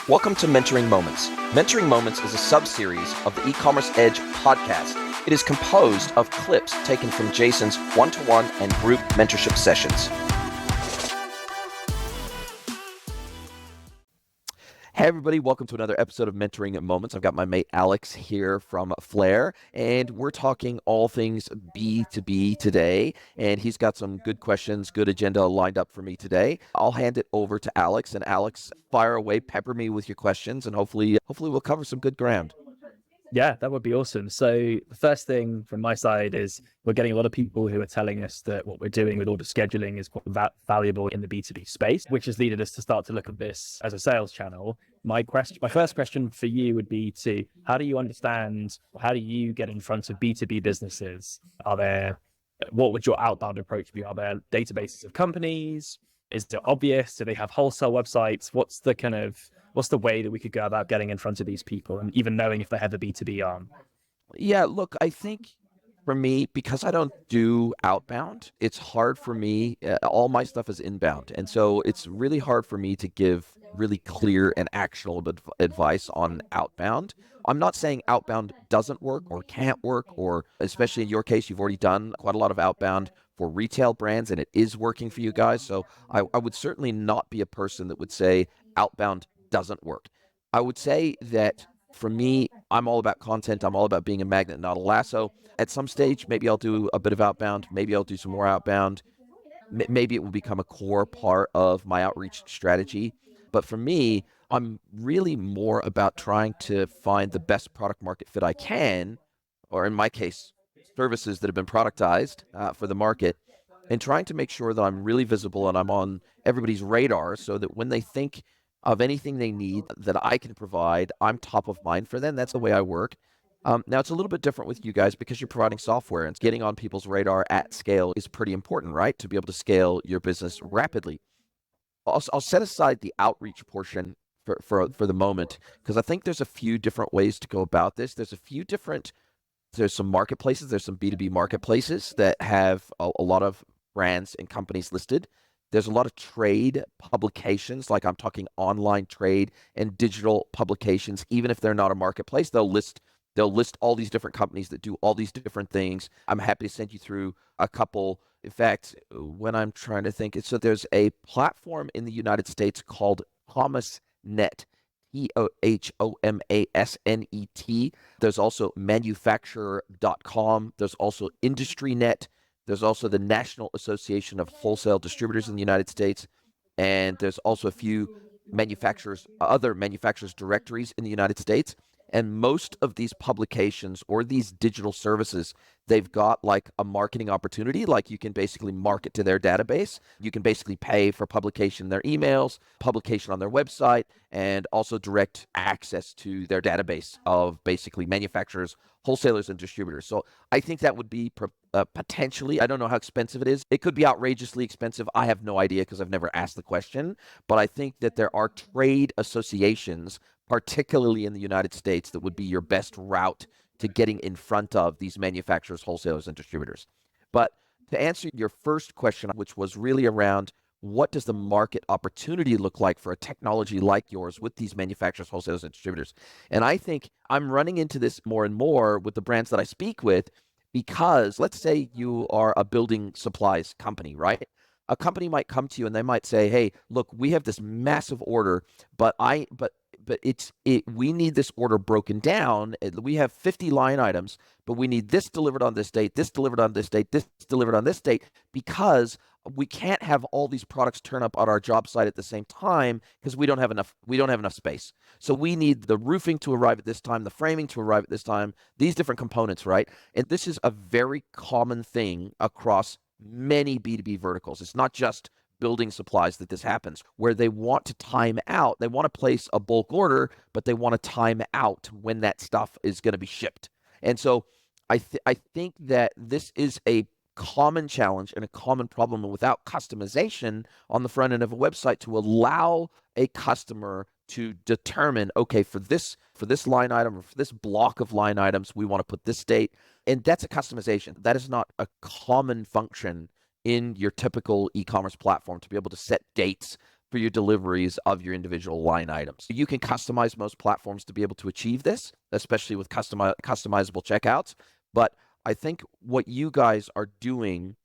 Welcome to Mentoring Moments. Mentoring Moments is a sub-series of the eCommerce Edge podcast. It is composed of clips taken from Jason's one-to-one and group mentorship sessions. Hey everybody, welcome to another episode of Mentoring Moments. I've got my mate Alex here from Flair, and we're talking all things B2B today, and he's got some good questions, good agenda lined up for me today. I'll hand it over to Alex, and Alex, fire away, pepper me with your questions, and hopefully we'll cover some good ground. Yeah, that would be awesome. So the first thing from my side is we're getting a lot of people who are telling us that what we're doing with order scheduling is quite valuable in the B2B space, which has led us to start to look at this as a sales channel. My first question for you would be to how do you get in front of B2B businesses? What would your outbound approach be? Are there databases of companies? Is it obvious? Do they have wholesale websites? What's the way that we could go about getting in front of these people and even knowing if they have a B2B arm? Yeah, look, I think for me, because I don't do outbound, it's hard for me. All my stuff is inbound. And so it's really hard for me to give really clear and actionable advice on outbound. I'm not saying outbound doesn't work or can't work, or especially in your case, you've already done quite a lot of outbound for retail brands and it is working for you guys. So I would certainly not be a person that would say outbound doesn't work. I would say that for me, I'm all about content. I'm all about being a magnet, not a lasso. At some stage, maybe I'll do a bit of outbound. Maybe I'll do some more outbound. Maybe it will become a core part of my outreach strategy. But for me, I'm really more about trying to find the best product market fit I can, or in my case, services that have been productized for the market, and trying to make sure that I'm really visible and I'm on everybody's radar so that when they think of anything they need that I can provide, I'm top of mind for them. That's the way I work. Now, it's a little bit different with you guys because you're providing software, and getting on people's radar at scale is pretty important, right? To be able to scale your business rapidly. I'll set aside the outreach portion for the moment because I think there's a few different ways to go about this. There's some marketplaces, there's some B2B marketplaces that have a lot of brands and companies listed. There's a lot of trade publications, like I'm talking online trade and digital publications. Even if they're not a marketplace, they'll list all these different companies that do all these different things. I'm happy to send you through a couple. In fact, when I'm trying to think, so there's a platform in the United States called ThomasNet, ThomasNet. There's also manufacturer.com. There's also IndustryNet. There's also the National Association of Wholesale Distributors in the United States. And there's also a few other manufacturers directories in the United States. And most of these publications or these digital services, they've got like a marketing opportunity. Like you can basically market to their database. You can basically pay for publication in their emails, publication on their website, and also direct access to their database of basically manufacturers, wholesalers, and distributors. So I think that would be potentially, I don't know how expensive it is. It could be outrageously expensive. I have no idea because I've never asked the question. But I think that there are trade associations, particularly in the United States, that would be your best route to getting in front of these manufacturers, wholesalers, and distributors. But to answer your first question, which was really around what does the market opportunity look like for a technology like yours with these manufacturers, wholesalers, and distributors? And I think I'm running into this more and more with the brands that I speak with, because let's say you are a building supplies company, right? A company might come to you and they might say, "Hey, look, we have this massive order, but we need this order broken down. We have 50 line items, but we need this delivered on this date, this delivered on this date, this delivered on this date, because we can't have all these products turn up on our job site at the same time because we don't have enough space. So we need the roofing to arrive at this time, the framing to arrive at this time, these different components, right?" And this is a very common thing across many B2B verticals. It's not just building supplies that this happens, where they want to time out. They want to place a bulk order, but they want to time out when that stuff is going to be shipped. And so I think that this is a common challenge and a common problem without customization on the front end of a website to allow a customer to determine, okay, for this line item or for this block of line items, we want to put this date. And that's a customization. That is not a common function in your typical e-commerce platform, to be able to set dates for your deliveries of your individual line items. You can customize most platforms to be able to achieve this, especially with customizable checkouts. But I think what you guys are doing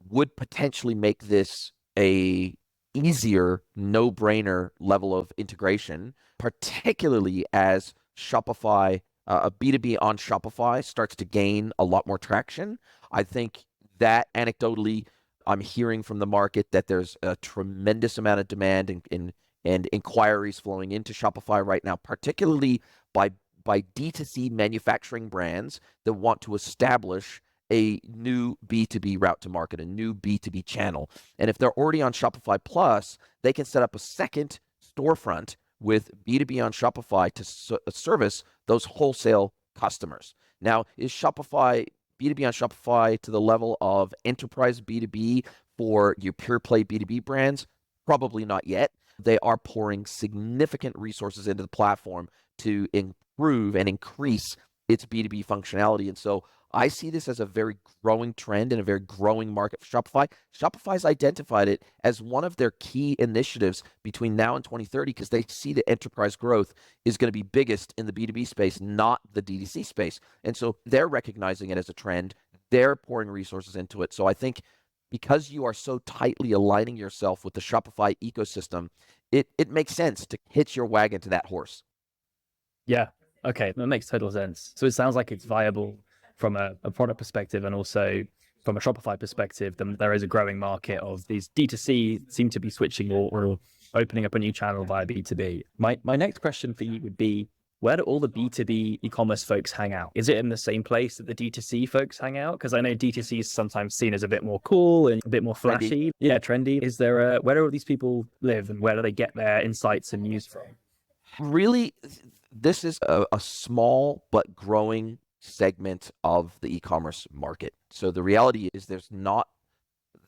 would potentially make this a easier, no-brainer level of integration, particularly as Shopify, a B2B on Shopify starts to gain a lot more traction. I think that anecdotally, I'm hearing from the market that there's a tremendous amount of demand and inquiries flowing into Shopify right now, particularly by D2C manufacturing brands that want to establish a new B2B route to market, a new B2B channel. And if they're already on Shopify Plus, they can set up a second storefront with B2B on Shopify to service those wholesale customers. Now, is Shopify B2B on Shopify to the level of enterprise B2B for your pure play B2B brands? Probably not yet. They are pouring significant resources into the platform to improve and increase its B2B functionality. And so I see this as a very growing trend and a very growing market for Shopify. Shopify's identified it as one of their key initiatives between now and 2030 because they see that enterprise growth is going to be biggest in the B2B space, not the DTC space. And so they're recognizing it as a trend. They're pouring resources into it. So I think because you are so tightly aligning yourself with the Shopify ecosystem, it makes sense to hitch your wagon to that horse. Yeah. Okay. That makes total sense. So it sounds like it's viable from a product perspective, and also from a Shopify perspective, there is a growing market of these D2C seem to be switching or opening up a new channel via B2B. My next question for you would be, where do all the B2B e-commerce folks hang out? Is it in the same place that the D2C folks hang out? Because I know D2C is sometimes seen as a bit more cool and a bit more flashy. Trendy. Yeah, trendy. Is there where do all these people live, and where do they get their insights and news from? Really, this is a small but growing segment of the e-commerce market. So the reality is there's not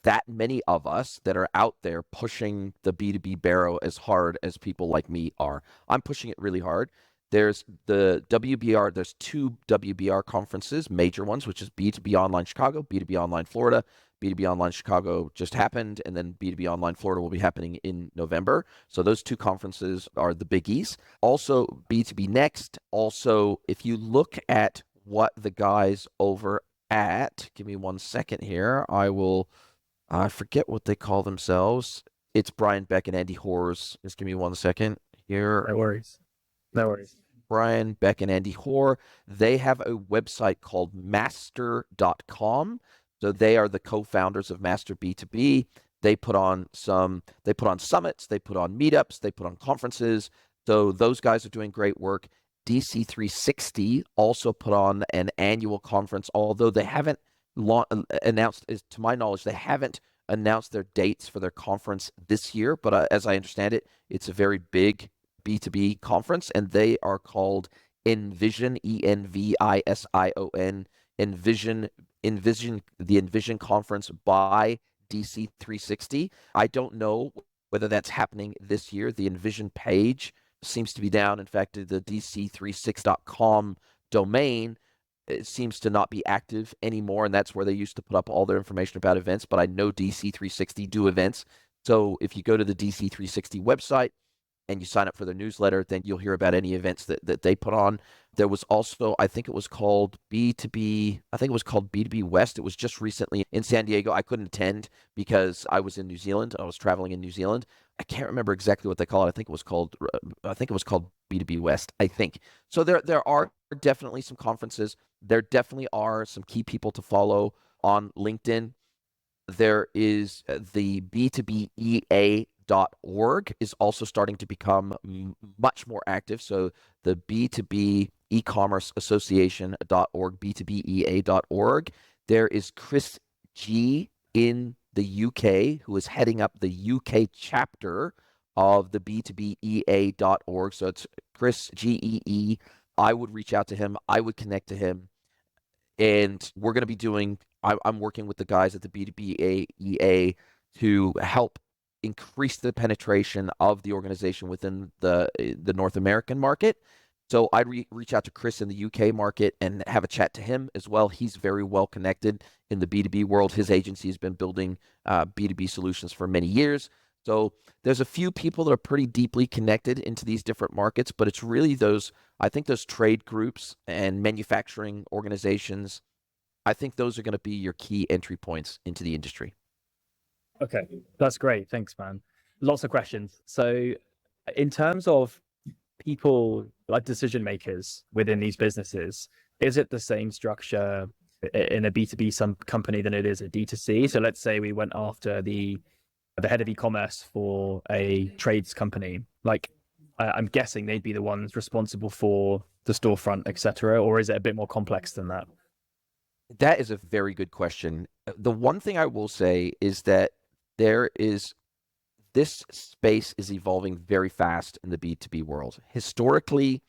that many of us that are out there pushing the B2B barrow as hard as people like me are. I'm pushing it really hard. There's the WBR, there's two WBR conferences, major ones, which is B2B Online Chicago, B2B Online Florida. B2B Online Chicago just happened, and then B2B Online Florida will be happening in November. So those two conferences are the biggies. Also, B2B Next. Also, if you look at what the guys over at, give me 1 second here, I forget what they call themselves. It's Brian Beck and Andy Hoare's. Just give me 1 second here. No worries. No worries. Brian Beck and Andy Hoare, they have a website called master.com. So they are the co-founders of Master B2B. They put on summits, they put on meetups, they put on conferences. So those guys are doing great work. DC360 also put on an annual conference, although they haven't announced, to my knowledge, they haven't announced their dates for their conference this year. But as I understand it, it's a very big B2B conference, and they are called Envision, Envision, the Envision conference by DC360. I don't know whether that's happening this year. The Envision page seems to be down. In fact, the dc36.com domain, it seems to not be active anymore, and that's where they used to put up all their information about events. But I know DC360 do events. So if you go to the DC360 website and you sign up for their newsletter, then you'll hear about any events that they put on. There was also, I think it was called B2B West. It was just recently in San Diego. I couldn't attend because I was in New Zealand. I was traveling in New Zealand. I can't remember exactly what they call it. I think it was called B2B West, I think. So there are definitely some conferences. There definitely are some key people to follow on LinkedIn. There is the B2BEA.org is also starting to become much more active. So the B2B eCommerce Association.org, B2BEA.org. There is Chris G in the UK, who is heading up the UK chapter of the B2BEA.org. So it's Chris GEE. I would reach out to him. I would connect to him. And we're going to be I'm working with the guys at the B2BEA to help increase the penetration of the organization within the North American market. So I'd reach out to Chris in the UK market and have a chat to him as well. He's very well connected in the B2B world. His agency has been building B2B solutions for many years. So there's a few people that are pretty deeply connected into these different markets, but it's really those, I think those trade groups and manufacturing organizations, I think those are going to be your key entry points into the industry. Okay, that's great. Thanks, man. Lots of questions. So, in terms of people like decision makers within these businesses, is it the same structure in a B2B some company than it is a D2C? So let's say we went after the head of e-commerce for a trades company. Like, I'm guessing they'd be the ones responsible for the storefront, etc. Or is it a bit more complex than that? That is a very good question. The one thing I will say is that there is this space is evolving very fast in the B2B world. Historically,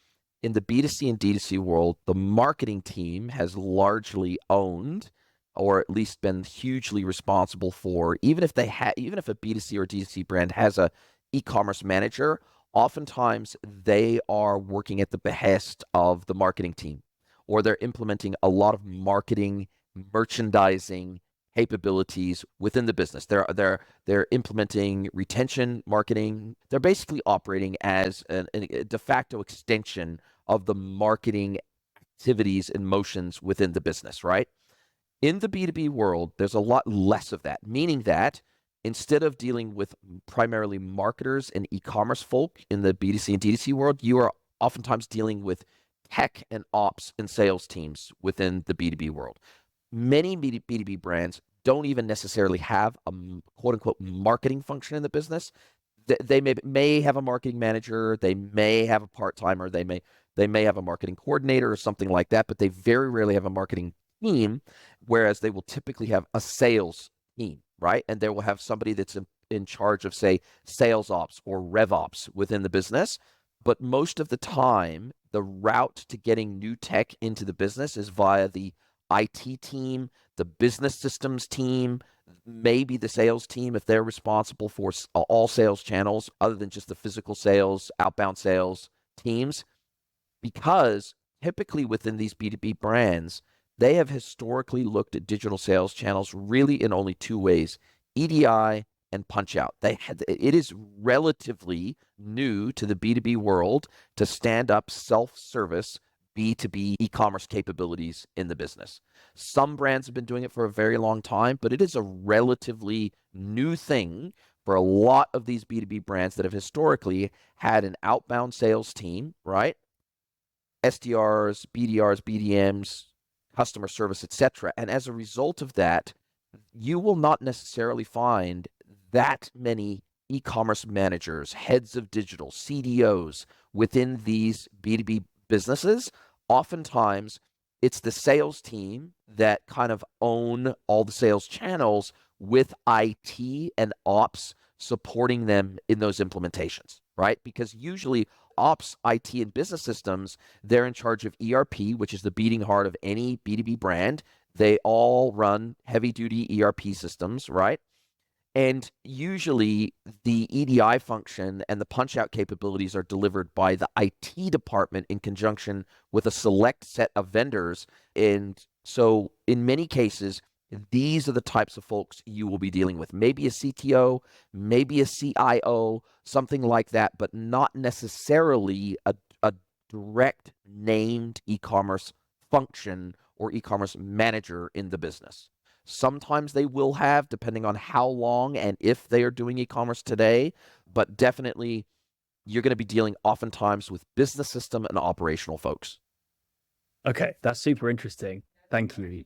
in the B2C and D2C world, the marketing team has largely owned or at least been hugely responsible for, even if a B2C or D2C brand has a e-commerce manager, oftentimes they are working at the behest of the marketing team, or they're implementing a lot of marketing, merchandising capabilities within the business. They're implementing retention marketing. They're basically operating as a de facto extension of the marketing activities and motions within the business, right? In the B2B world, there's a lot less of that, meaning that instead of dealing with primarily marketers and e-commerce folk in the B2C and D2C world, you are oftentimes dealing with tech and ops and sales teams within the B2B world. Many B2B brands don't even necessarily have a quote unquote marketing function in the business. They may have a marketing manager, they may have a part-timer, they may have a marketing coordinator or something like that, but they very rarely have a marketing team, whereas they will typically have a sales team, right? And they will have somebody that's in charge of, say, sales ops or rev ops within the business. But most of the time, the route to getting new tech into the business is via the IT team, the business systems team, maybe the sales team if they're responsible for all sales channels other than just the physical sales, outbound sales teams. Because typically within these B2B brands, they have historically looked at digital sales channels really in only two ways: EDI and punch out. It is relatively new to the B2B world to stand up self-service B2B e-commerce capabilities in the business. Some brands have been doing it for a very long time, but it is a relatively new thing for a lot of these B2B brands that have historically had an outbound sales team, right? SDRs, BDRs, BDMs, customer service, etc. And as a result of that, you will not necessarily find that many e-commerce managers, heads of digital, CDOs within these B2B businesses. Oftentimes, it's the sales team that kind of own all the sales channels with IT and ops supporting them in those implementations, right? Because usually ops, IT, and business systems, they're in charge of ERP, which is the beating heart of any B2B brand. They all run heavy-duty ERP systems, right? And usually the EDI function and the punch-out capabilities are delivered by the IT department in conjunction with a select set of vendors. And so in many cases, these are the types of folks you will be dealing with. Maybe a CTO, maybe a CIO, something like that, but not necessarily a direct named e-commerce function or e-commerce manager in the business. Sometimes they will have, depending on how long and if they are doing e-commerce today, but definitely you're going to be dealing oftentimes with business system and operational folks. Okay, that's super interesting. Thank you.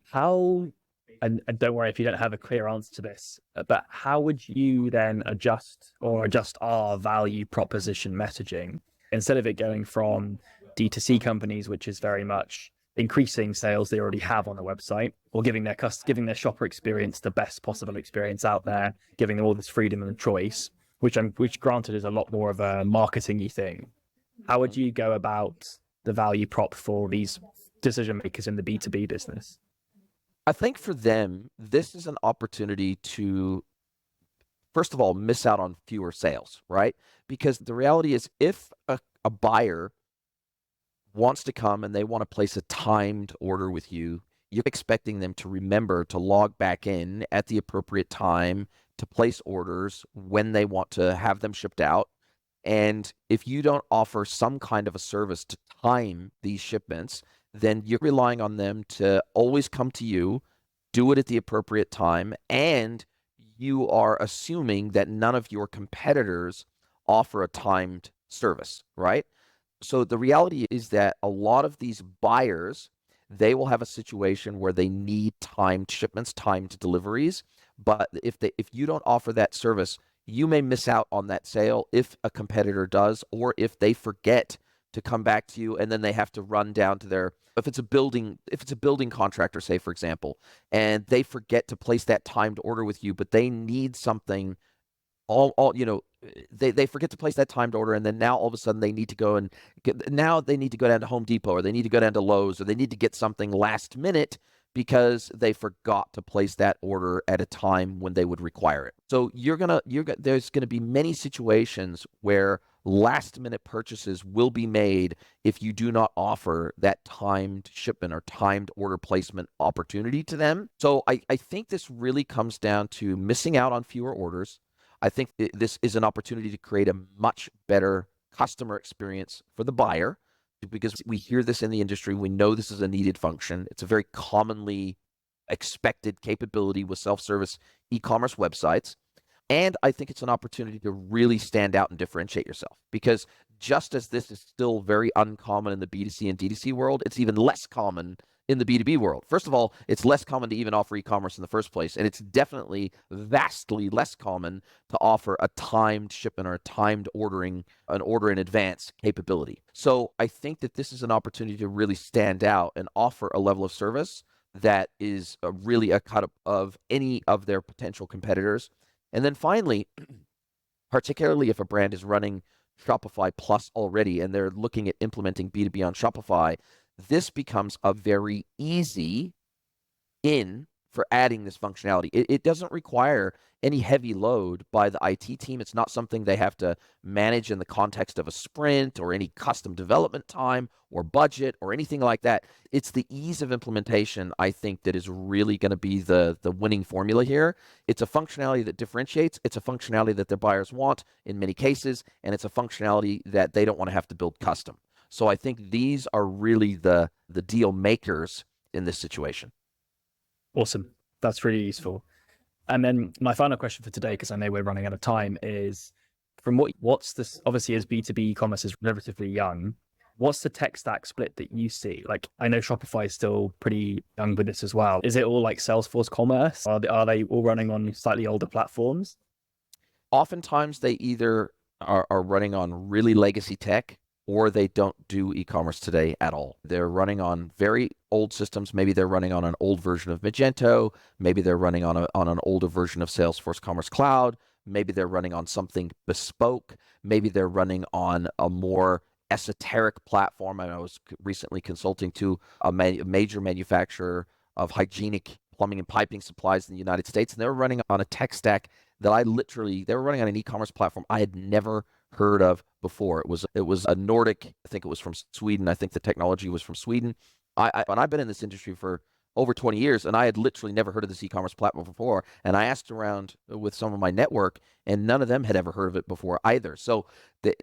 And don't worry if you don't have a clear answer to this, but how would you then adjust our value proposition messaging instead of it going from D2C companies, which is very much increasing sales they already have on the website, or giving their shopper experience the best possible experience out there, giving them all this freedom and choice, which granted is a lot more of a marketing-y thing. How would you go about the value prop for these decision makers in the B2B business? I think for them, this is an opportunity to, first of all, miss out on fewer sales, right? Because the reality is, if a buyer wants to come and they want to place a timed order with you, you're expecting them to remember to log back in at the appropriate time, to place orders when they want to have them shipped out. And if you don't offer some kind of a service to time these shipments, then you're relying on them to always come to you, do it at the appropriate time, and you are assuming that none of your competitors offer a timed service, right? So the reality is that a lot of these buyers, they will have a situation where they need timed shipments, timed deliveries. But if you don't offer that service, you may miss out on that sale if a competitor does, or if they forget to come back to you, and then they have to run down to their, if it's a building contractor, say for example, and they forget to place that timed order with you, but they need something all they forget to place that timed order, and then now all of a sudden they need to go and now they need to go down to Home Depot, or they need to go down to Lowe's, or they need to get something last minute because they forgot to place that order at a time when they would require it. So there's gonna be many situations where last minute purchases will be made if you do not offer that timed shipment or timed order placement opportunity to them. So I think this really comes down to missing out on fewer orders. I think this is an opportunity to create a much better customer experience for the buyer, because we hear this in the industry. We know this is a needed function. It's a very commonly expected capability with self-service e-commerce websites. And I think it's an opportunity to really stand out and differentiate yourself, because just as this is still very uncommon in the B2C and D2C world, it's even less common in the B2B world. First of all, it's less common to even offer e-commerce in the first place, and it's definitely vastly less common to offer a timed shipment or a timed ordering, an order in advance capability. So I think that this is an opportunity to really stand out and offer a level of service that is really a cut of any of their potential competitors. And then finally, particularly if a brand is running Shopify Plus already and they're looking at implementing B2B on Shopify, this becomes a very easy in for adding this functionality. It doesn't require any heavy load by the IT team. It's not something they have to manage in the context of a sprint or any custom development time or budget or anything like that. It's the ease of implementation, I think, that is really going to be the winning formula here. It's a functionality that differentiates. It's a functionality that their buyers want in many cases, and it's a functionality that they don't want to have to build custom. So I think these are really the deal makers in this situation. Awesome. That's really useful. And then my final question for today, because I know we're running out of time, is from what's this, obviously as B2B e-commerce is relatively young, what's the tech stack split that you see? Like, I know Shopify is still pretty young with this as well. Is it all like Salesforce Commerce? Are they all running on slightly older platforms? Oftentimes they either are running on really legacy tech, or they don't do e-commerce today at all. They're running on very old systems. Maybe they're running on an old version of Magento. Maybe they're running on an older version of Salesforce Commerce Cloud. Maybe they're running on something bespoke. Maybe they're running on a more esoteric platform. I was recently consulting to a major manufacturer of hygienic plumbing and piping supplies in the United States, and they were running on a tech stack that they were running on an e-commerce platform I had never heard of before. It was a Nordic, I think it was from Sweden. I think the technology was from Sweden. And I've been in this industry for over 20 years, and I had literally never heard of this e-commerce platform before. And I asked around with some of my network, and none of them had ever heard of it before either. So,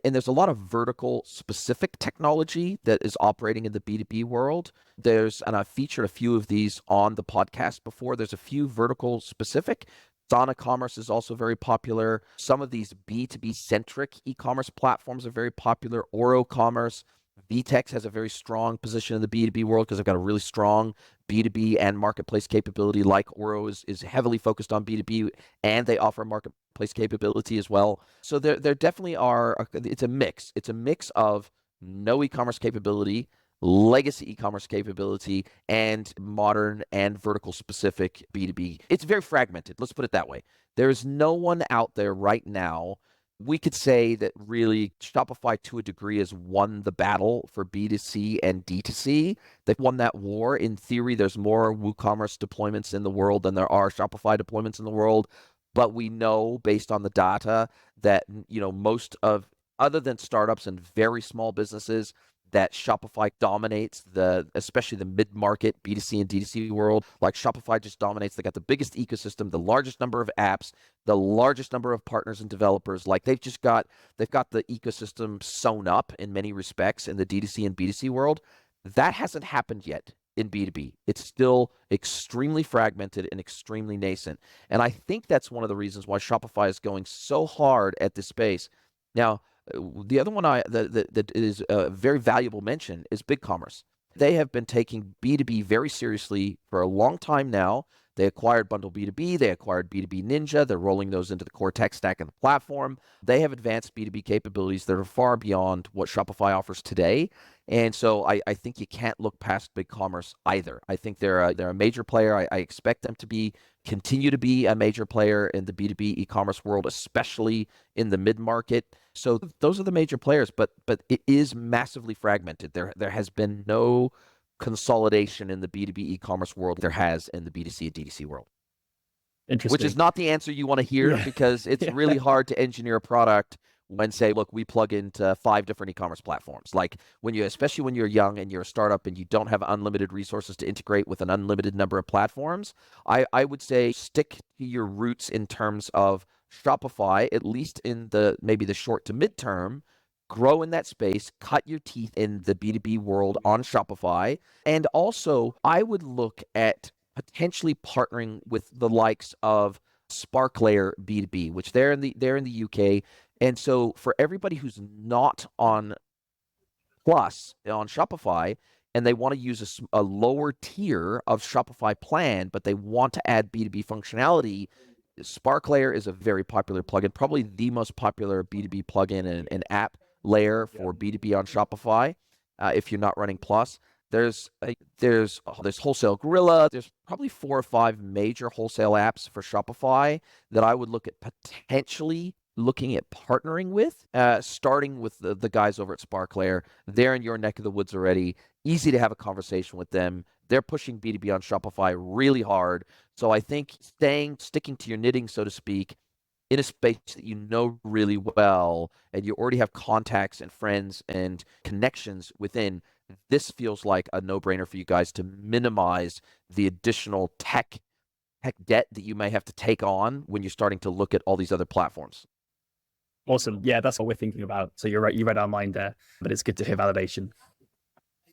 and there's a lot of vertical specific technology that is operating in the B2B world. And I've featured a few of these on the podcast before. There's a few vertical specific. Sana Commerce is also very popular. Some of these B2B centric e-commerce platforms are very popular. Oro Commerce, Vtex has a very strong position in the B2B world because they've got a really strong B2B and marketplace capability. Like Oro is heavily focused on B2B, and they offer marketplace capability as well. So there definitely are, it's a mix. It's a mix of no e-commerce capability, legacy e-commerce capability, and modern and vertical specific B2B. It's very fragmented. Let's put it that way. There's no one out there right now. We could say that really Shopify to a degree has won the battle for B2C and D2C. They've won that war. In theory, there's more WooCommerce deployments in the world than there are Shopify deployments in the world. But we know based on the data that, most of, other than startups and very small businesses, that Shopify dominates especially the mid-market B2C and D2C world. Like Shopify just dominates. They got the biggest ecosystem, the largest number of apps, the largest number of partners and developers. Like they've got the ecosystem sewn up in many respects in the D2C and B2C world. That hasn't happened yet in B2B. It's still extremely fragmented and extremely nascent. And I think that's one of the reasons why Shopify is going so hard at this space. Now, the other one that is a very valuable mention is BigCommerce. They have been taking B2B very seriously for a long time now. They acquired Bundle B2B. They acquired B2B Ninja. They're rolling those into the core tech stack and the platform. They have advanced B2B capabilities that are far beyond what Shopify offers today. And so I think you can't look past BigCommerce either. I think they're a major player. I expect them to continue to be a major player in the B2B e-commerce world, especially in the mid-market. So those are the major players, but it is massively fragmented. There has been no consolidation in the B2B e-commerce world there has in the B2C and D2C world. Interesting. Which is not the answer you want to hear, because it's really hard to engineer a product when, say, look, we plug into 5 different e-commerce platforms. Like especially when you're young and you're a startup and you don't have unlimited resources to integrate with an unlimited number of platforms, I would say stick to your roots in terms of Shopify, at least in maybe the short to midterm. Grow in that space, cut your teeth in the B2B world on Shopify. And also, I would look at potentially partnering with the likes of SparkLayer B2B, which they're in the UK. And so for everybody who's not on Plus on Shopify, and they want to use a lower tier of Shopify plan, but they want to add B2B functionality, SparkLayer is a very popular plugin, probably the most popular B2B plugin and app layer for B2B on Shopify. If you're not running Plus, there's Wholesale Gorilla. There's probably 4 or 5 major wholesale apps for Shopify that I would look at potentially looking at partnering with, starting with the guys over at SparkLayer. They're in your neck of the woods already. Easy to have a conversation with them. They're pushing B2B on Shopify really hard. So I think sticking to your knitting, so to speak, in a space that you know really well and you already have contacts and friends and connections within, this feels like a no-brainer for you guys to minimize the additional tech debt that you may have to take on when you're starting to look at all these other platforms. Awesome. Yeah, that's what we're thinking about. So you're right. You read our mind there, but it's good to hear validation.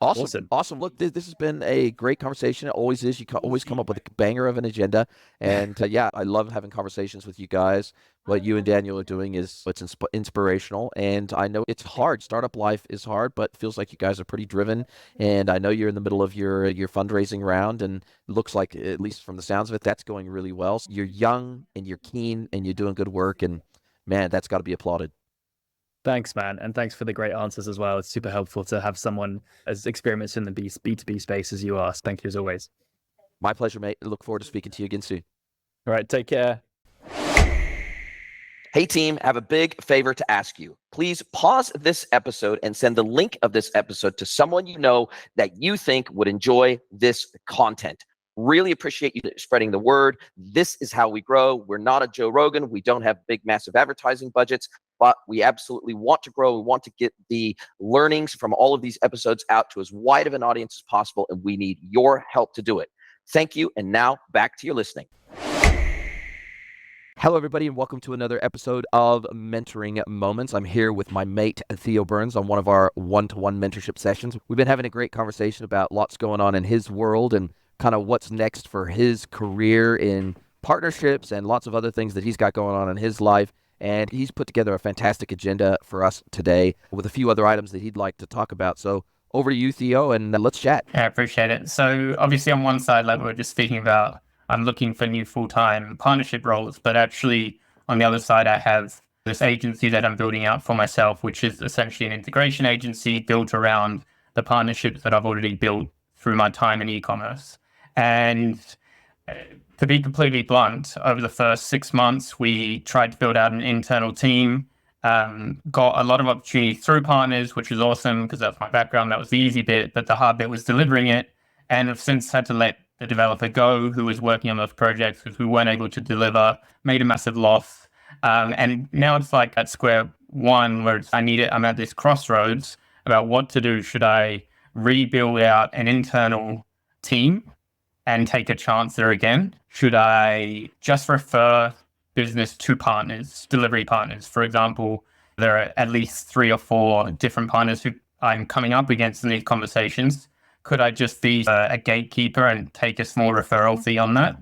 Awesome. Look, this has been a great conversation. It always is. You always come up with a banger of an agenda. And yeah, I love having conversations with you guys. What you and Daniel are doing it's inspirational. And I know it's hard. Startup life is hard, but it feels like you guys are pretty driven. And I know you're in the middle of your fundraising round, and it looks like, at least from the sounds of it, that's going really well. So you're young and you're keen and you're doing good work. And man, that's got to be applauded. Thanks, man. And thanks for the great answers as well. It's super helpful to have someone as experienced in the B2B space as you are. So thank you as always. My pleasure, mate. I look forward to speaking to you again soon. All right. Take care. Hey team, I have a big favor to ask you. Please pause this episode and send the link of this episode to someone you know that you think would enjoy this content. Really appreciate you spreading the word. This is how we grow. We're not a Joe Rogan. We don't have big, massive advertising budgets, but we absolutely want to grow. We want to get the learnings from all of these episodes out to as wide of an audience as possible, and we need your help to do it. Thank you, and now back to your listening. Hello, everybody, and welcome to another episode of Mentoring Moments. I'm here with my mate, Theo Burns, on one of our one-to-one mentorship sessions. We've been having a great conversation about lots going on in his world and kind of what's next for his career in partnerships and lots of other things that he's got going on in his life. And he's put together a fantastic agenda for us today with a few other items that he'd like to talk about. So over to you, Theo, and let's chat. Yeah, I appreciate it. So obviously on one side, like we were just speaking about, I'm looking for new full-time partnership roles, but actually on the other side, I have this agency that I'm building out for myself, which is essentially an integration agency built around the partnerships that I've already built through my time in e-commerce. And to be completely blunt, over the first 6 months, we tried to build out an internal team, got a lot of opportunity through partners, which was awesome because that's my background. That was the easy bit, but the hard bit was delivering it. And I've since had to let the developer go who was working on those projects because we weren't able to deliver, made a massive loss. And now it's like at square one where I'm at this crossroads about what to do. Should I rebuild out an internal team and take a chance there again? Should I just refer business to partners, delivery partners? For example, there are at least 3 or 4 different partners who I'm coming up against in these conversations. Could I just be a gatekeeper and take a small referral fee on that?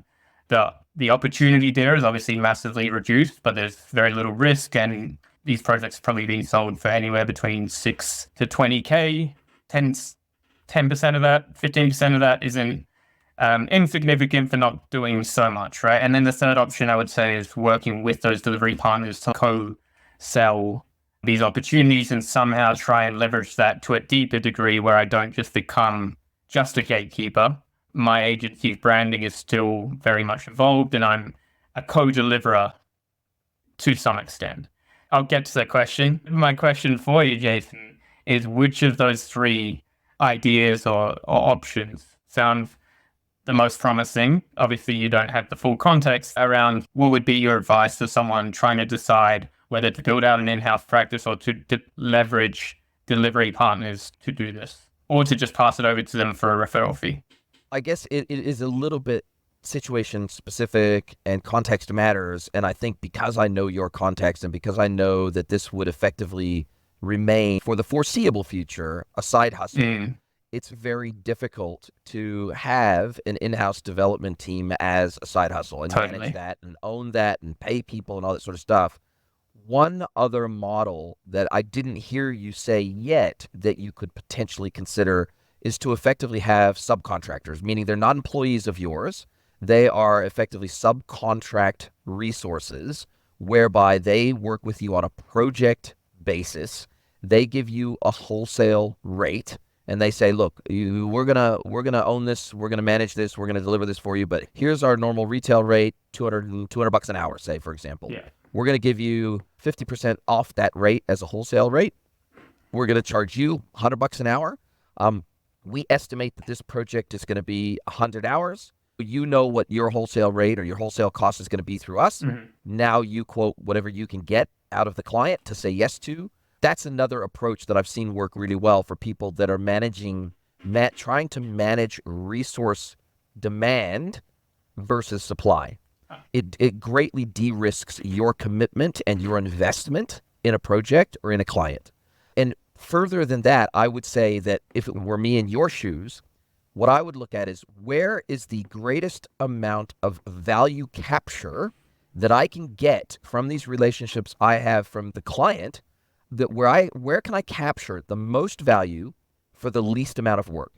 The opportunity there is obviously massively reduced, but there's very little risk, and these projects are probably being sold for anywhere between 6 to 20K. 10% of that, 15% of that isn't insignificant for not doing so much, right? And then the third option I would say is working with those delivery partners to co-sell these opportunities and somehow try and leverage that to a deeper degree where I don't just become just a gatekeeper. My agency's branding is still very much involved and I'm a co-deliverer to some extent. I'll get to that question. My question for you, Jason, is which of those 3 ideas or options sound the most promising? Obviously, you don't have the full context around what would be your advice to someone trying to decide whether to build out an in-house practice or to leverage delivery partners to do this, or to just pass it over to them for a referral fee. I guess it is a little bit situation specific and context matters. And I think because I know your context and because I know that this would effectively remain for the foreseeable future a side hustle, it's very difficult to have an in-house development team as a side hustle and manage that and own that and pay people and all that sort of stuff. One other model that I didn't hear you say yet that you could potentially consider is to effectively have subcontractors, meaning they're not employees of yours. They are effectively subcontract resources whereby they work with you on a project basis. They give you a wholesale rate and they say, look, we're gonna own this, we're gonna manage this, we're gonna deliver this for you, but here's our normal retail rate, $200 an hour, say, for example. Yeah. We're gonna give you 50% off that rate as a wholesale rate. We're gonna charge you $100 an hour. We estimate that this project is gonna be 100 hours. You know what your wholesale rate or your wholesale cost is gonna be through us. Now you quote whatever you can get out of the client to say yes to. That's another approach that I've seen work really well for people that are trying to manage resource demand versus supply. It greatly de-risks your commitment and your investment in a project or in a client. And further than that, I would say that if it were me in your shoes, what I would look at is where is the greatest amount of value capture that I can get from these relationships I have from the client, that where can I capture the most value for the least amount of work?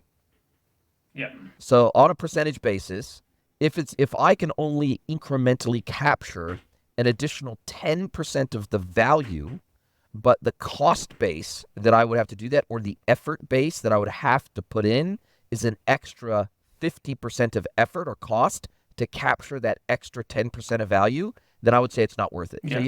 Yeah. So on a percentage basis, if I can only incrementally capture an additional 10% of the value, but the cost base that I would have to do that, or the effort base that I would have to put in, is an extra 50% of effort or cost to capture that extra 10% of value, then I would say it's not worth it. Yeah. So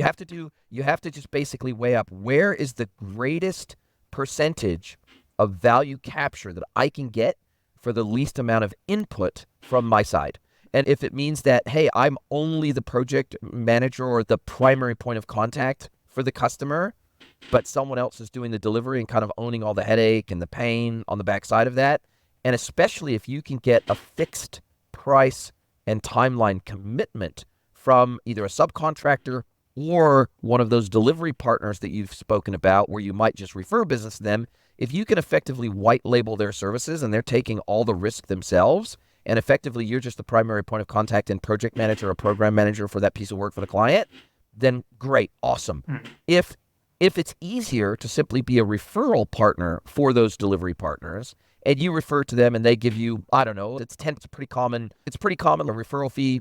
you have to just basically weigh up where is the greatest percentage of value capture that I can get for the least amount of input from my side. And if it means that, hey, I'm only the project manager or the primary point of contact for the customer, but someone else is doing the delivery and kind of owning all the headache and the pain on the backside of that, and especially if you can get a fixed price and timeline commitment from either a subcontractor or one of those delivery partners that you've spoken about where you might just refer business to them, if you can effectively white label their services and they're taking all the risk themselves, and effectively you're just the primary point of contact and project manager or program manager for that piece of work for the client, then great, awesome. If it's easier to simply be a referral partner for those delivery partners, and you refer to them and they give you, I don't know, it's pretty common. It's pretty common. A referral fee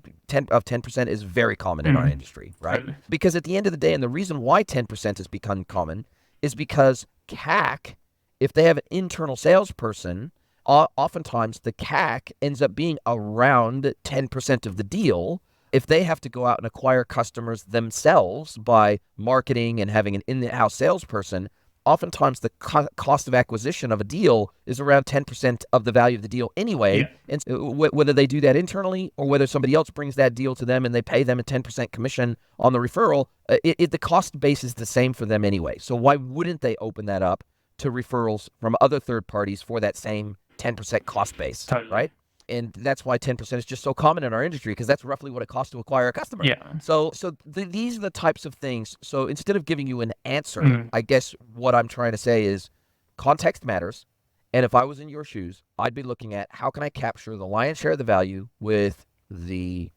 of 10% is very common in our industry, right? Because at the end of the day, and the reason why 10% has become common is because CAC, if they have an internal salesperson, oftentimes the CAC ends up being around 10% of the deal. If they have to go out and acquire customers themselves by marketing and having an in-house salesperson, oftentimes the cost of acquisition of a deal is around 10% of the value of the deal anyway. Yeah. And whether they do that internally or whether somebody else brings that deal to them and they pay them a 10% commission on the referral, the cost base is the same for them anyway. So why wouldn't they open that up to referrals from other third parties for that same 10% cost base, Totally. right? And that's why 10% is just so common in our industry, because that's roughly what it costs to acquire a customer. Yeah. So these are the types of things. So instead of giving you an answer, I guess what I'm trying to say is context matters. And if I was in your shoes, I'd be looking at how can I capture the lion's share of the value with the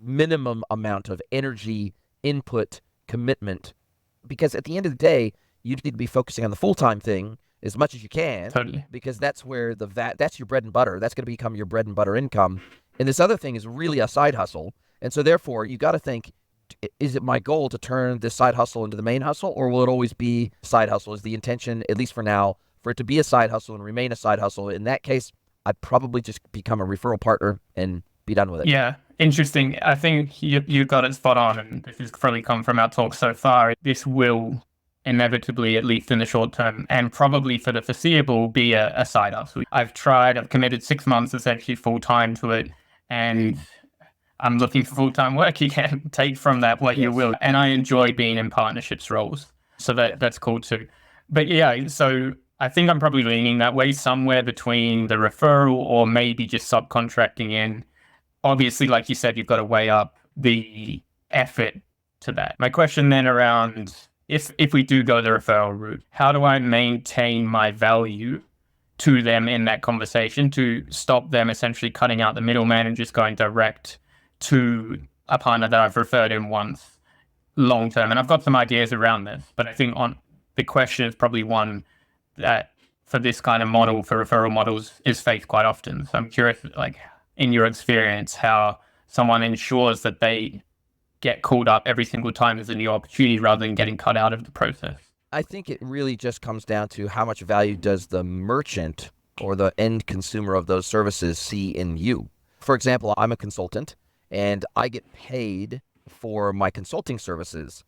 minimum amount of energy, input, commitment. Because at the end of the day, you need to be focusing on the full-time thing as much as you can. Totally. Because that's where that's your bread and butter. That's going to become your bread and butter income. And this other thing is really a side hustle. And so therefore, you got to think, is it my goal to turn this side hustle into the main hustle, or will it always be side hustle? Is the intention, at least for now, for it to be a side hustle and remain a side hustle? In that case, I'd probably just become a referral partner and be done with it. Yeah, interesting. I think you got it spot on, and this has probably come from our talk so far. This will inevitably, at least in the short term, and probably for the foreseeable, be a side hustle. I've committed 6 months essentially full-time to it, and I'm looking for full-time work. You can take from that what you will. And I enjoy being in partnerships roles. So that's cool too. But yeah, so I think I'm probably leaning that way, somewhere between the referral or maybe just subcontracting in. Obviously, like you said, you've got to weigh up the effort to that. My question then around, if we do go the referral route, how do I maintain my value to them in that conversation to stop them essentially cutting out the middleman and just going direct to a partner that I've referred in once long term? And I've got some ideas around this, but I think the question is probably one that for this kind of model, for referral models, is faced quite often. So I'm curious, like in your experience, how someone ensures that they get called up every single time there's a new opportunity rather than getting cut out of the process. I think it really just comes down to how much value does the merchant or the end consumer of those services see in you. For example, I'm a consultant and I get paid for my consulting services,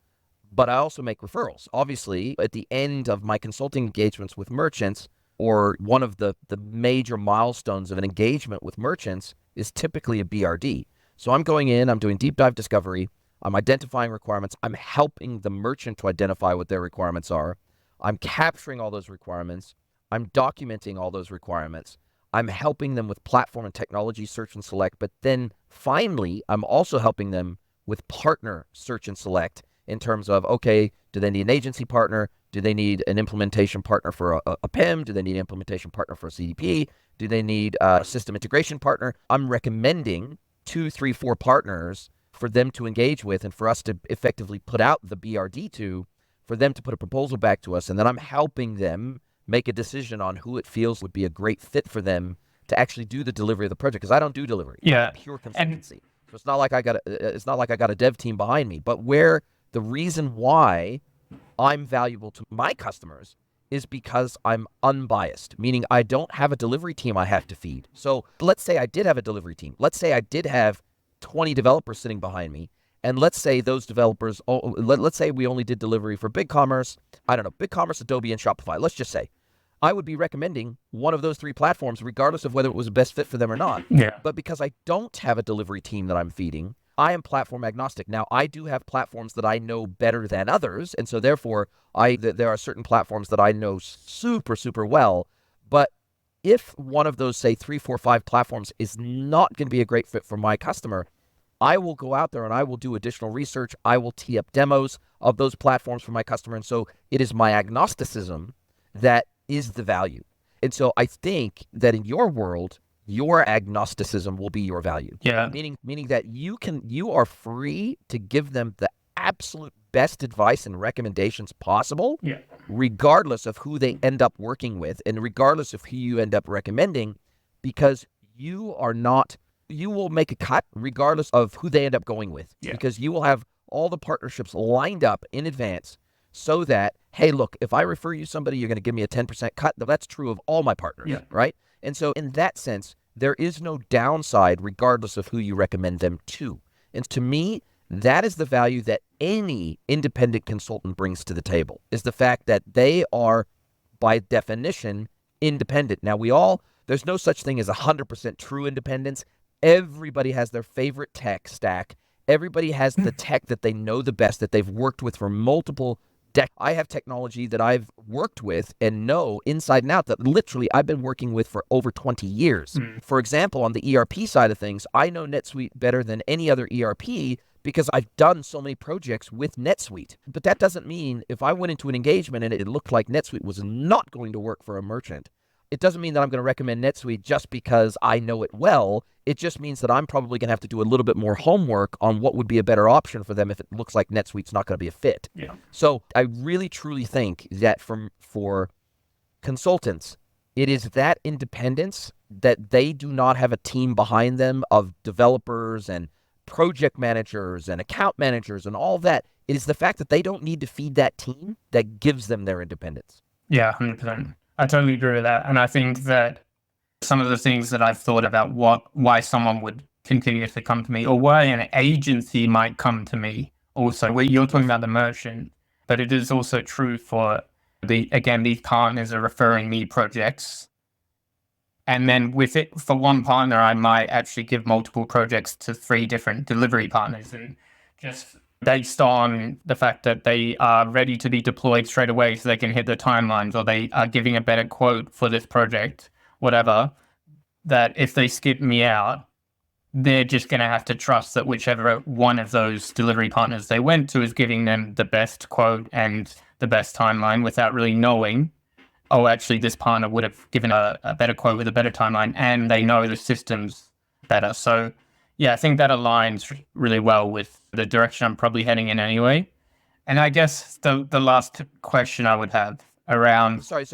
but I also make referrals. Obviously, at the end of my consulting engagements with merchants, or one of the major milestones of an engagement with merchants is typically a BRD. So I'm going in, I'm doing deep dive discovery, I'm identifying requirements, I'm helping the merchant to identify what their requirements are, I'm capturing all those requirements, I'm documenting all those requirements, I'm helping them with platform and technology search and select, but then finally, I'm also helping them with partner search and select in terms of, okay, do they need an agency partner? Do they need an implementation partner for a PIM? Do they need an implementation partner for a CDP? Do they need a system integration partner? I'm recommending 2, 3, 4 partners for them to engage with and for us to effectively put out the BRD to, for them to put a proposal back to us. And then I'm helping them make a decision on who it feels would be a great fit for them to actually do the delivery of the project. Because I don't do delivery. Yeah. I'm pure consultancy. So it's not like I got a dev team behind me. But where the reason why I'm valuable to my customers is because I'm unbiased, meaning I don't have a delivery team I have to feed. So let's say I did have a delivery team. Let's say I did have 20 developers sitting behind me. And let's say those developers, let's say we only did delivery for BigCommerce, BigCommerce, Adobe, and Shopify. Let's just say I would be recommending one of those 3 platforms, regardless of whether it was the best fit for them or not. Yeah. But because I don't have a delivery team that I'm feeding, I am platform agnostic. Now, I do have platforms that I know better than others, and so therefore, there are certain platforms that I know super, super well. But if one of those, say, 3, 4, 5 platforms is not going to be a great fit for my customer, I will go out there and I will do additional research. I will tee up demos of those platforms for my customer. And so it is my agnosticism that is the value. And so I think that in your world, your agnosticism will be your value. Yeah. Meaning that you are free to give them the absolute best advice and recommendations possible, Yeah. regardless of who they end up working with and regardless of who you end up recommending, because you will make a cut regardless of who they end up going with, because you will have all the partnerships lined up in advance so that, hey, look, if I refer you somebody, you're going to give me a 10% cut. That's true of all my partners, right? And so in that sense, there is no downside regardless of who you recommend them to. And to me, that is the value that any independent consultant brings to the table, is the fact that they are, by definition, independent. Now, there's no such thing as 100% true independence. Everybody has their favorite tech stack. Everybody has the tech that they know the best, that they've worked with for multiple I have technology that I've worked with and know inside and out that literally I've been working with for over 20 years. For example, on the ERP side of things, I know NetSuite better than any other ERP because I've done so many projects with NetSuite. But that doesn't mean if I went into an engagement and it looked like NetSuite was not going to work for a merchant, it doesn't mean that I'm going to recommend NetSuite just because I know it well. It just means that I'm probably going to have to do a little bit more homework on what would be a better option for them if it looks like NetSuite's not going to be a fit. Yeah. So I really, truly think that for consultants, it is that independence that they do not have a team behind them of developers and project managers and account managers and all that. It is the fact that they don't need to feed that team that gives them their independence. Yeah, 100%. I totally agree with that. And I think that some of the things that I've thought about why someone would continuously come to me, or why an agency might come to me also, where you're talking about the merchant, but it is also true for these partners are referring me projects. And then with it, for one partner, I might actually give multiple projects to 3 different delivery partners, and just based on the fact that they are ready to be deployed straight away so they can hit the timelines, or they are giving a better quote for this project, whatever, that if they skip me out, they're just going to have to trust that whichever one of those delivery partners they went to is giving them the best quote and the best timeline without really knowing, oh, actually, this partner would have given a better quote with a better timeline, and they know the system's better. So, yeah, I think that aligns really well with the direction I'm probably heading in anyway. And I guess the last question I would have around... Sorry,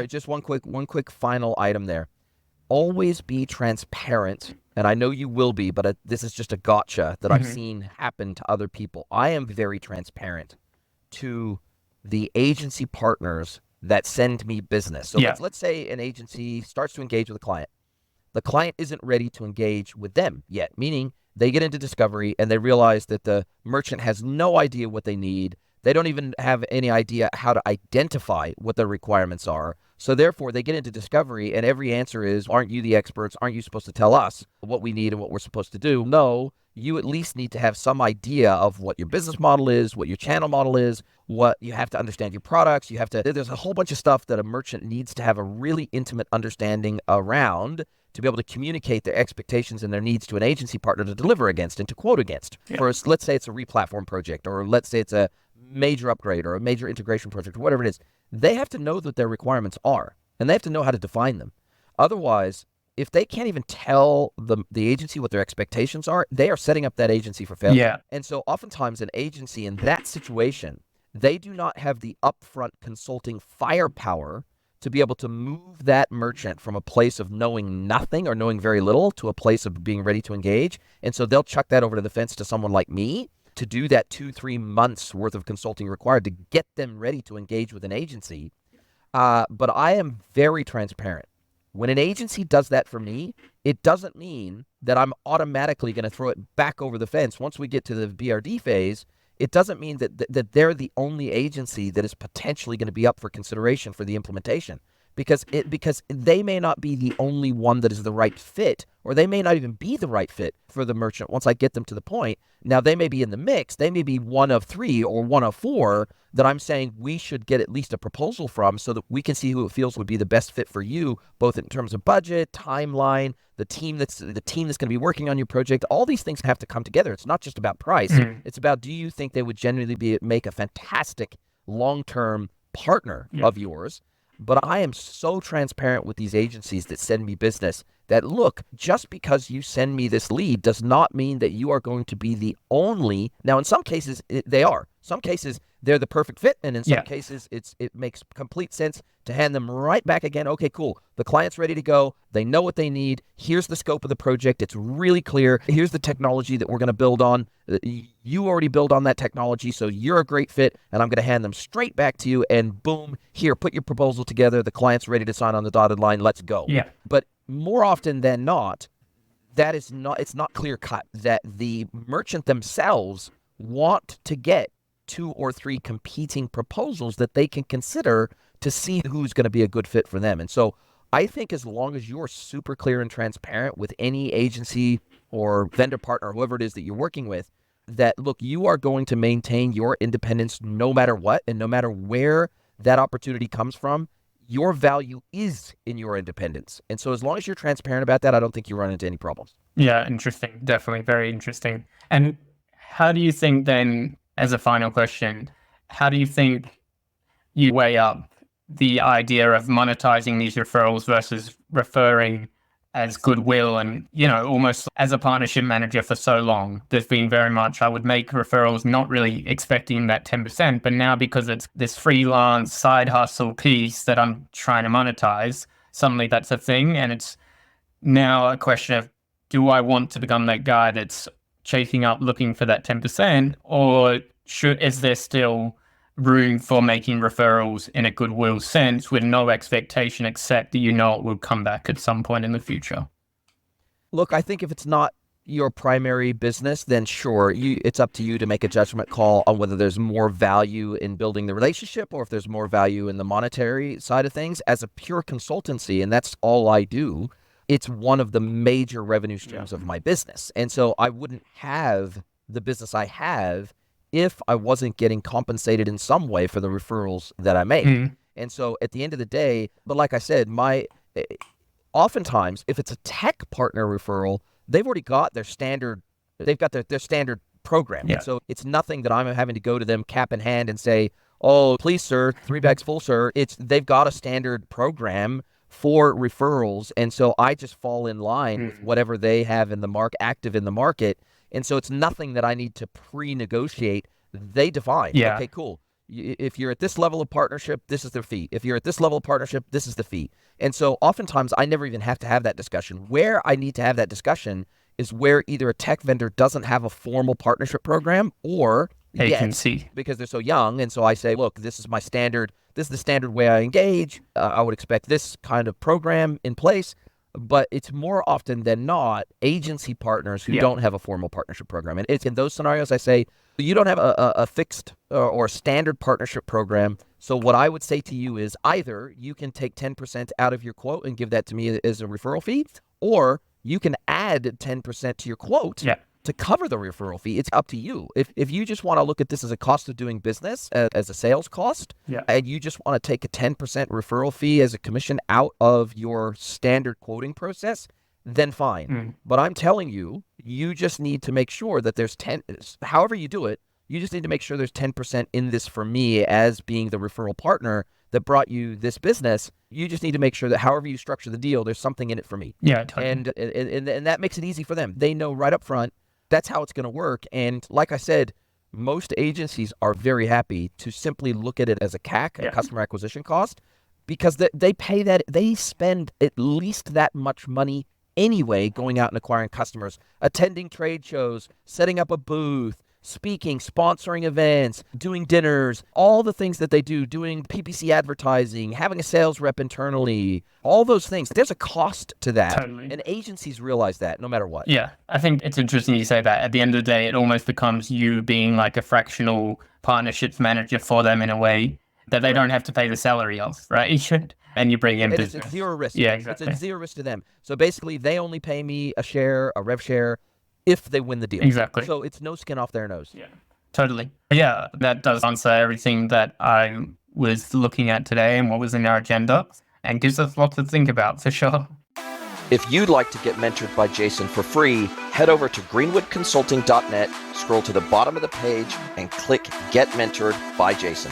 just one quick final item there. Always be transparent, and I know you will be, but this is just a gotcha that I've seen happen to other people. I am very transparent to the agency partners that send me business. So let's say an agency starts to engage with a client. The client isn't ready to engage with them yet, meaning they get into discovery and they realize that the merchant has no idea what they need. They don't even have any idea how to identify what their requirements are. So therefore, they get into discovery and every answer is, aren't you the experts? Aren't you supposed to tell us what we need and what we're supposed to do? No, you at least need to have some idea of what your business model is, what your channel model is, what you have to understand your products. There's a whole bunch of stuff that a merchant needs to have a really intimate understanding around to be able to communicate their expectations and their needs to an agency partner to deliver against and to quote against. First, let's say it's a replatform project, or let's say it's a major upgrade or a major integration project, or whatever it is. They have to know what their requirements are, and they have to know how to define them. Otherwise, if they can't even tell the agency what their expectations are, they are setting up that agency for failure. Yeah. And so oftentimes an agency in that situation, they do not have the upfront consulting firepower to be able to move that merchant from a place of knowing nothing or knowing very little to a place of being ready to engage. And so they'll chuck that over to the fence to someone like me to do that 2-3 months worth of consulting required to get them ready to engage with an agency. But I am very transparent. When an agency does that for me, it doesn't mean that I'm automatically going to throw it back over the fence. Once we get to the BRD phase, it doesn't mean that they're the only agency that is potentially going to be up for consideration for the implementation, because they may not be the only one that is the right fit, or they may not even be the right fit for the merchant once I get them to the point. Now, they may be in the mix. They may be one of 3 or one of 4 that I'm saying we should get at least a proposal from so that we can see who it feels would be the best fit for you, both in terms of budget, timeline, the team that's going to be working on your project. All these things have to come together. It's not just about price. It's about, do you think they would genuinely make a fantastic long-term partner of yours? But I am so transparent with these agencies that send me business that, look, just because you send me this lead does not mean that you are going to be the only. Now, in some cases, they are. Some cases, they're the perfect fit. And in some cases, it makes complete sense to hand them right back again. Okay, cool. The client's ready to go. They know what they need. Here's the scope of the project. It's really clear. Here's the technology that we're going to build on. You already build on that technology, so you're a great fit, and I'm going to hand them straight back to you, and boom, here, put your proposal together. The client's ready to sign on the dotted line. Let's go. Yeah. But more often than not, it's not clear cut that the merchant themselves want to get 2 or 3 competing proposals that they can consider to see who's going to be a good fit for them. And so I think as long as you're super clear and transparent with any agency or vendor partner, whoever it is that you're working with, that, look, you are going to maintain your independence no matter what, and no matter where that opportunity comes from, your value is in your independence. And so as long as you're transparent about that, I don't think you run into any problems. Yeah, interesting. Definitely very interesting. And how do you think then, as a final question, how do you think you weigh up the idea of monetizing these referrals versus referring as goodwill? And, almost as a partnership manager for so long, there's been very much, I would make referrals not really expecting that 10%, but now because it's this freelance side hustle piece that I'm trying to monetize, suddenly that's a thing. And it's now a question of, do I want to become that guy that's chasing up, looking for that 10%, or is there still room for making referrals in a goodwill sense with no expectation except that it will come back at some point in the future? Look, I think if it's not your primary business, then sure, it's up to you to make a judgment call on whether there's more value in building the relationship or if there's more value in the monetary side of things. As a pure consultancy, and that's all I do, it's one of the major revenue streams of my business. And so I wouldn't have the business I have if I wasn't getting compensated in some way for the referrals that I make. And so at the end of the day, but like I said, oftentimes if it's a tech partner referral, they've already got their standard, they've got their standard program. Yeah. And so it's nothing that I'm having to go to them cap in hand and say, oh, please, sir, 3 bags full, sir. They've got a standard program for referrals. And so I just fall in line with whatever they have in the active in the market. And so it's nothing that I need to pre-negotiate. They define, okay, cool. If you're at this level of partnership, this is the fee. If you're at this level of partnership, this is the fee. And so oftentimes I never even have to have that discussion. Where I need to have that discussion is where either a tech vendor doesn't have a formal partnership program or agency, because they're so young. And so I say, look, this is my standard. This is the standard way I engage. I would expect this kind of program in place. But it's more often than not agency partners who don't have a formal partnership program. And it's in those scenarios I say, you don't have a fixed or standard partnership program. So what I would say to you is either you can take 10% out of your quote and give that to me as a referral fee, or you can add 10% to your quote to cover the referral fee. It's up to you. If you just want to look at this as a cost of doing business, as a sales cost, and you just want to take a 10% referral fee as a commission out of your standard quoting process, then fine. But I'm telling you, you just need to make sure that there's however you do it, you just need to make sure there's 10% in this for me as being the referral partner that brought you this business. You just need to make sure that however you structure the deal, there's something in it for me. Yeah, totally. And that makes it easy for them. They know right up front, that's how it's going to work. And like I said, most agencies are very happy to simply look at it as a CAC, a customer acquisition cost, because they pay that, they spend at least that much money anyway going out and acquiring customers, attending trade shows, setting up a booth, speaking, sponsoring events, doing dinners, all the things that they do, doing PPC advertising, having a sales rep internally, all those things. There's a cost to that. Totally. And agencies realize that no matter what. Yeah, I think it's interesting you say that. At the end of the day, it almost becomes you being like a fractional partnerships manager for them in a way that they don't have to pay the salary of, right? And you bring in business. It's zero risk. Yeah, exactly. It's a zero risk to them. So basically, they only pay me a share, a rev share, if they win the deal. Exactly. So it's no skin off their nose. Yeah, totally. Yeah, that does answer everything that I was looking at today and what was in our agenda, and gives us lots to think about for sure. If you'd like to get mentored by Jason for free, head over to greenwoodconsulting.net, scroll to the bottom of the page, and click Get Mentored by Jason.